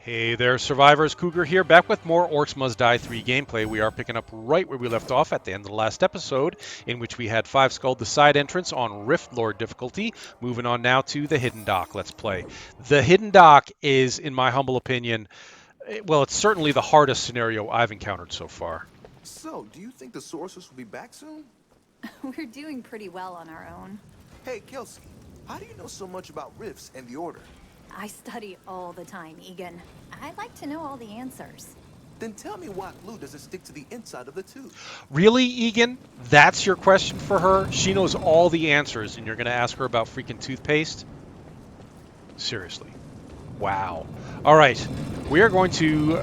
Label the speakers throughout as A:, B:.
A: Hey there, survivors. Cougar here, back with more Orcs Must Die 3 gameplay. We are picking up right where we left off at the end of the last episode, in which we had 5 Skull the side entrance on Riftlord difficulty. Moving on now to the Hidden Dock. Let's play. The Hidden Dock is, in my humble opinion, well, it's certainly the hardest scenario I've encountered so far.
B: So, do you think the sorceress will be back soon?
C: We're doing pretty well on our own.
B: Hey, Kelsey, how do you know so much about rifts and the Order?
C: I study all the time, Egan. I like to know all the answers.
B: Then tell me why glue doesn't stick to the inside of the tube.
A: Really, Egan? That's your question for her? She knows all the answers, and you're going to ask her about freaking toothpaste? Seriously. Wow. All right. We are going to...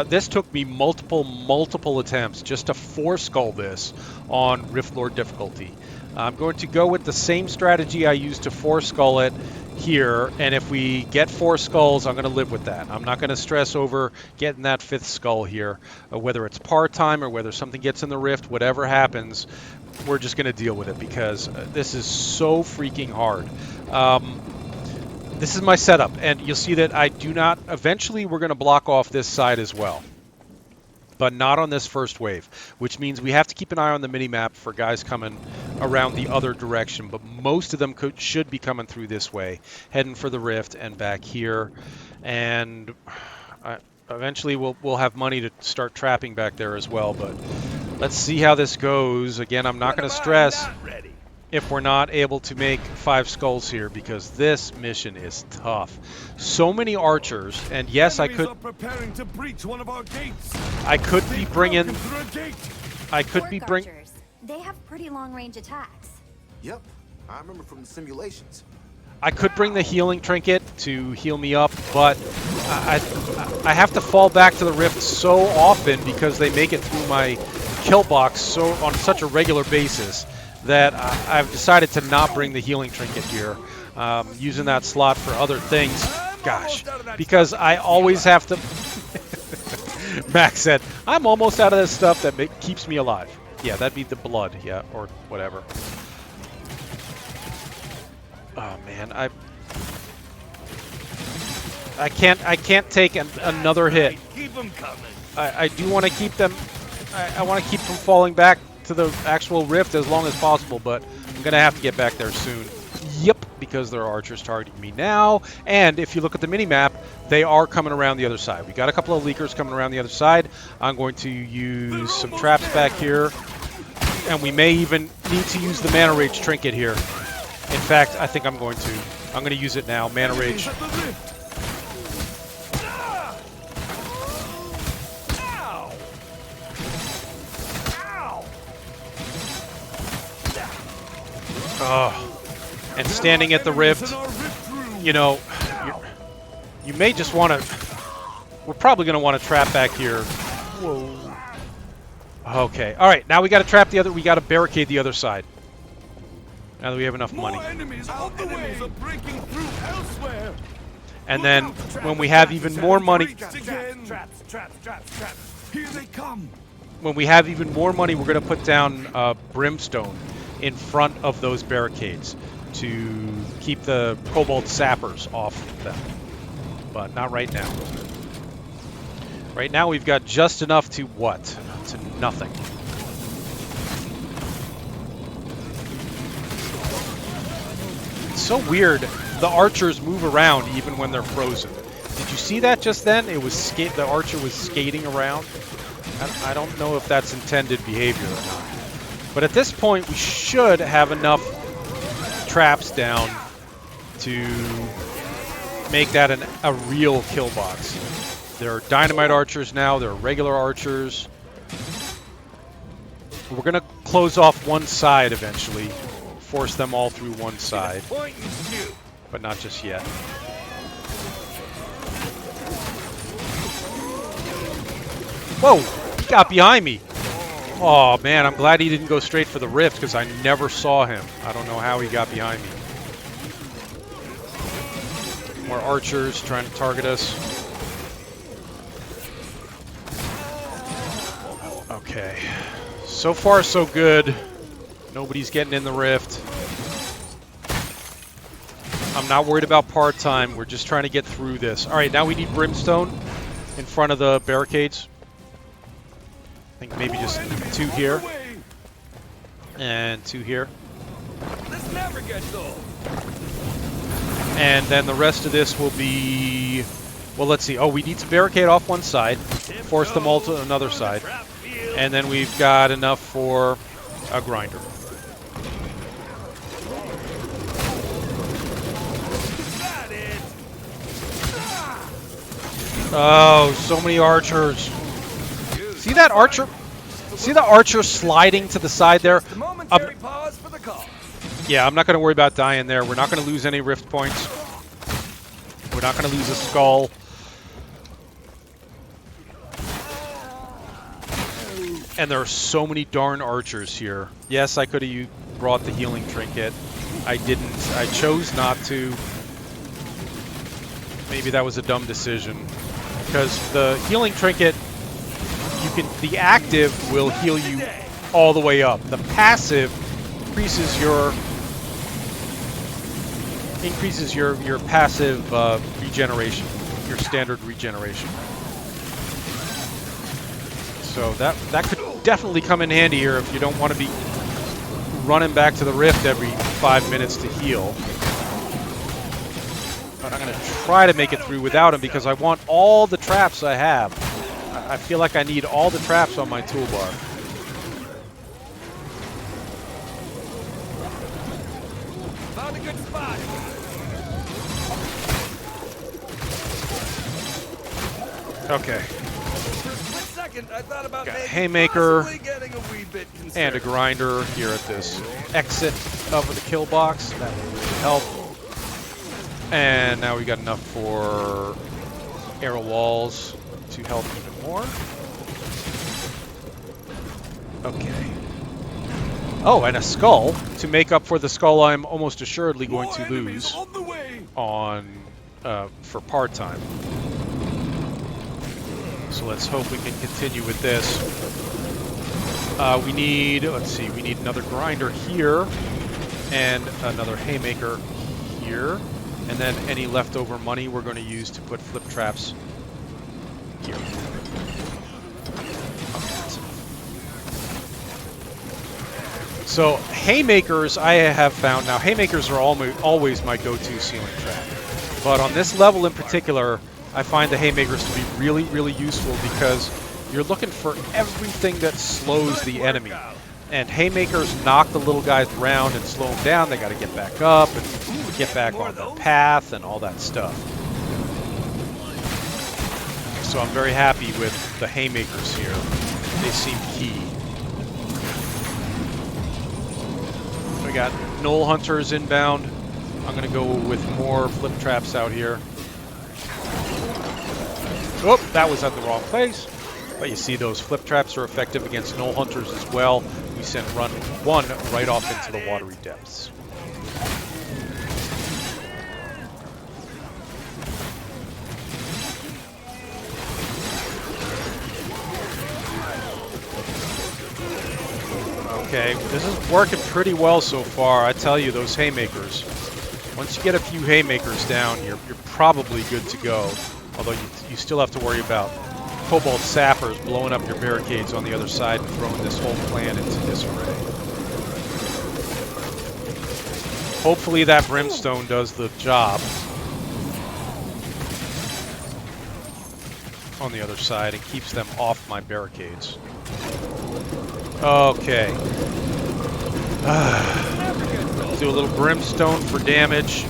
A: this took me multiple attempts just to 4 Skull this on Riftlord difficulty. I'm going to go with the same strategy I used to 4 Skull it here, and if we get 4 skulls, I'm going to live with that. I'm not going to stress over getting that 5th skull here, whether it's part-time or whether something gets in the rift, whatever happens, we're just going to deal with it because this is so freaking hard. This is my setup, and you'll see that I do not... Eventually, we're going to block off this side as well, but not on this first wave, which means we have to keep an eye on the mini-map for guys coming around the other direction, but most of them should be coming through this way, heading for the rift and back here, and eventually we'll have money to start trapping back there as well, but let's see how this goes. Again, I'm not going to stress if we're not able to make 5 skulls here, because this mission is tough. So many archers, and yes, I could be bringing...
C: Archers. They have pretty long-range attacks.
B: Yep, I remember from the simulations.
A: I could bring the healing trinket to heal me up, but I have to fall back to the rift so often because they make it through my kill box on such a regular basis that I've decided to not bring the healing trinket here, using that slot for other things. Gosh, because I always have to... Max said, I'm almost out of this stuff that keeps me alive. Yeah, that'd be the blood, yeah, or whatever. Oh man, I can't take another hit.
D: Keep them coming.
A: I do want to keep them. I want to keep from falling back to the actual rift as long as possible, but I'm gonna have to get back there soon. Yep, because there are archers targeting me now, and if you look at the mini-map, they are coming around the other side. We got a couple of leakers coming around the other side. I'm going to use some traps back here, and we may even need to use the Mana Rage trinket here. In fact, I think I'm going to use it now. Mana Rage. Oh. And standing at the rift, you know, you may just want to... We're probably going to want to trap back here. Whoa. Okay. All right. Now we got to trap the other... We got to barricade the other side. Now that we have enough money.
D: Enemies are breaking through elsewhere.
A: And then when we have even more money...
D: Traps. Here they come.
A: When we have even more money, we're going to put down brimstone in front of those barricades to keep the kobold sappers off them. But not right now. Right now we've got just enough to what? To nothing. It's so weird. The archers move around even when they're frozen. Did you see that just then? It was the archer was skating around. I don't know if that's intended behavior or not. But at this point, we should have enough traps down to make that a real kill box. There are dynamite archers now. There are regular archers. We're going to close off one side eventually. Force them all through one side. But not just yet. Whoa! He got behind me! Oh man, I'm glad he didn't go straight for the rift because I never saw him. I don't know how he got behind me. More archers trying to target us. Okay. So far, so good. Nobody's getting in the rift. I'm not worried about part-time. We're just trying to get through this. All right, now we need brimstone. in front of the barricades. I think maybe just 2 here and 2 here.
D: This never gets old.
A: And then the rest of this will be, well, let's see. Oh, we need to barricade off one side, force them all to another side, and then we've got enough for a grinder. Oh, so many archers. See that archer? See the archer sliding to the side there?
D: The momentary pause for the call.
A: Yeah, I'm not going to worry about dying there. We're not going to lose any rift points. We're not going to lose a skull. And there are so many darn archers here. Yes, I could have brought the healing trinket. I didn't. I chose not to. Maybe that was a dumb decision. Because the healing trinket, the active will heal you all the way up. The passive increases your passive regeneration, your standard regeneration. So that could definitely come in handy here if you don't want to be running back to the rift every 5 minutes to heal. But I'm going to try to make it through without him because I want all the traps I have. I feel like I need all the traps on my toolbar.
D: Found a good spot.
A: Okay.
D: For a split second, I thought about
A: Got a
D: maybe
A: haymaker
D: possibly getting a wee bit concerned.
A: and a grinder here at this exit of the kill box. That will really help. And now we got enough for arrow walls to help even more. Okay. Oh, and a skull to make up for the skull I'm almost assuredly going to lose
D: On the way.
A: on for part-time. So let's hope we can continue with this. We need, let's see, we need another grinder here and another haymaker here. And then any leftover money we're going to use to put flip traps here. Okay, that's enough. So haymakers I have found, now haymakers are always my go-to ceiling trap. But on this level in particular, I find the haymakers to be really, really useful because you're looking for everything that slows the enemy. And haymakers knock the little guys around and slow them down. They got to get back up and get back on their path and all that stuff. So I'm very happy with the haymakers here. They seem key. We got Knoll Hunters inbound. I'm going to go with more flip traps out here. Oh, that was at the wrong place. But you see those flip traps are effective against Knoll Hunters as well. We sent run 1 right off into the watery depths. Okay, this is working pretty well so far. I tell you, those haymakers. Once you get a few haymakers down, you're probably good to go. Although you still have to worry about Cobalt Sappers blowing up your barricades on the other side and throwing this whole clan into disarray. Hopefully that Brimstone does the job on the other side and keeps them off my barricades. Okay. Do a little Brimstone for damage.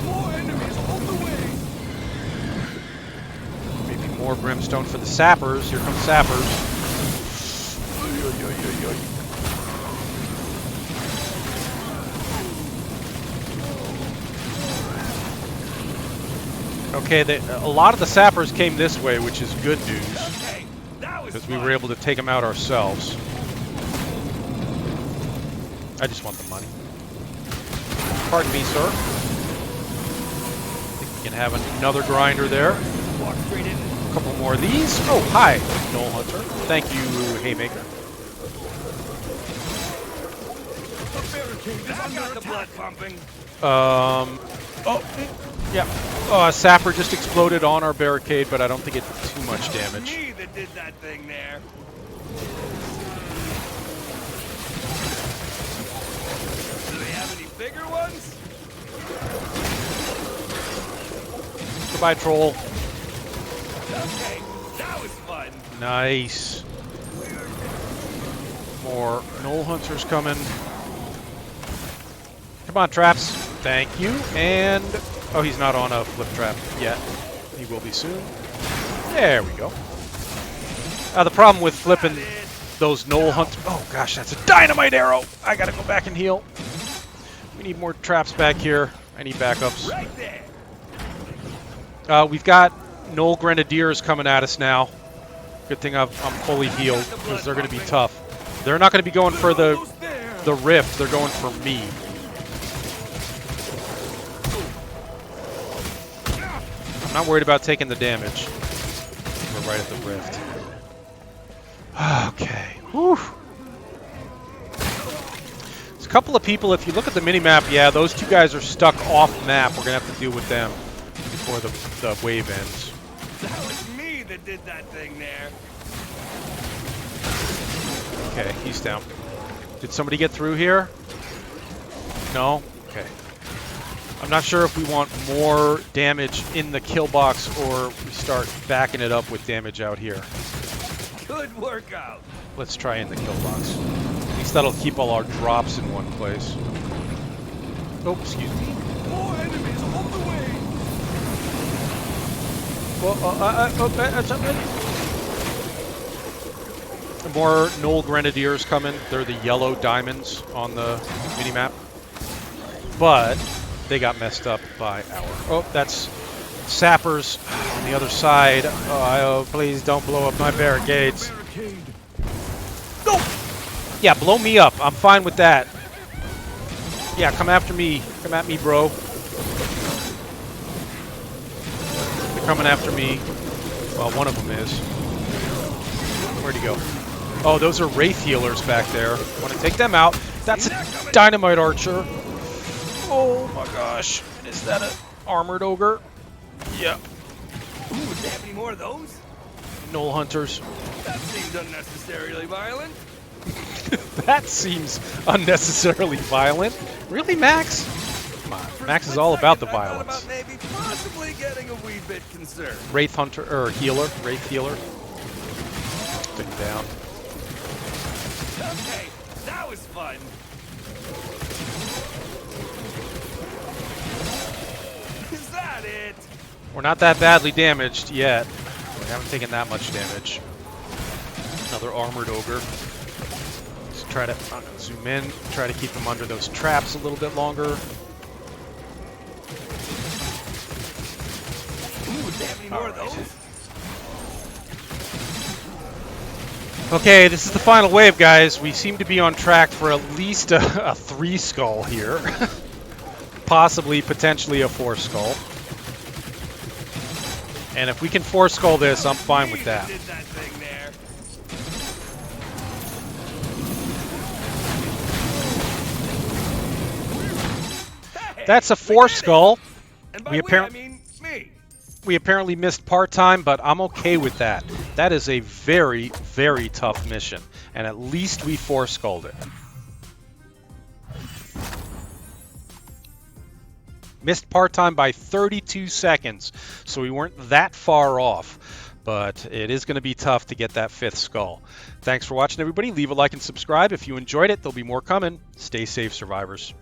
A: Maybe more Brimstone for the Sappers. Here come Sappers. Okay, a lot of the Sappers came this way, which is good news. Because we were able to take them out ourselves. I just want the money. Pardon me, sir. I think we can have another grinder there. Walk straight in. A couple more of these. Oh, hi, Knoll Hunter. Thank you, Haymaker.
D: The barricade is under the blood pumping.
A: Oh, Yep. Sapper just exploded on our barricade, but I don't think it did too much damage.
D: Me that did that thing there. Do they have any bigger ones?
A: Goodbye, troll.
D: Okay, that was fun.
A: Nice. More Knoll Hunters coming. Come on, traps. Thank you. And oh, he's not on a flip trap yet. He will be soon. There we go. The problem with flipping those Knoll Hunters... Oh, gosh, that's a dynamite arrow. I got to go back and heal. We need more traps back here. I need backups.
D: Right there.
A: We've got Knoll Grenadiers coming at us now. Good thing I'm fully healed, because they're going to be tough. They're not going to be going for the rift. They're going for me. I'm not worried about taking the damage. We're right at the rift. Okay. Whew. There's a couple of people, if you look at the mini-map, yeah, those two guys are stuck off-map. We're going to have to deal with them before the wave ends.
D: That was me that did that thing there.
A: Okay, he's down. Did somebody get through here? No? Okay. I'm not sure if we want more damage in the kill box or we start backing it up with damage out here.
D: Good workout.
A: Let's try in the kill box. At least that'll keep all our drops in one place. Oh, excuse me.
D: More enemies on the way.
A: More Knoll Grenadiers coming. They're the yellow diamonds on the minimap. But they got messed up by our... Oh, that's sappers on the other side. Oh, please don't blow up my barricades. No! Yeah, blow me up. I'm fine with that. Yeah, come after me. Come at me, bro. They're coming after me. Well, one of them is. Where'd he go? Oh, those are Wraith healers back there. Want to take them out. That's a dynamite archer. Oh my gosh. Is that an armored ogre? Yep.
D: Ooh, do they have any more of those?
A: Knoll Hunters.
D: That seems unnecessarily violent.
A: That seems unnecessarily violent. Really, Max? Come on. Max is all about the violence.
D: I thought about maybe possibly getting a wee bit concerned.
A: Wraith Hunter, or healer. Wraith healer. Took him down.
D: Okay, that was fun. Is that it?
A: We're not that badly damaged yet. We haven't taken that much damage. Another armored ogre. Let's try to zoom in, try to keep him under those traps a little bit longer.
D: Ooh, do they have any more of those?
A: Okay, this is the final wave, guys. We seem to be on track for at least a 3 skull here. Possibly, potentially a 4 skull. And if we can 4 skull this, I'm fine with that.
D: Did that thing there. Hey,
A: That's a
D: we
A: 4
D: did it.
A: skull.
D: And by
A: We
D: we, I mean me.
A: We apparently missed part-time, but I'm okay with that. That is a very, very tough mission. And at least we 4 skulled it. Missed part-time by 32 seconds, so we weren't that far off. But it is going to be tough to get that 5th skull. Thanks for watching, everybody. Leave a like and subscribe. If you enjoyed it, there'll be more coming. Stay safe, survivors.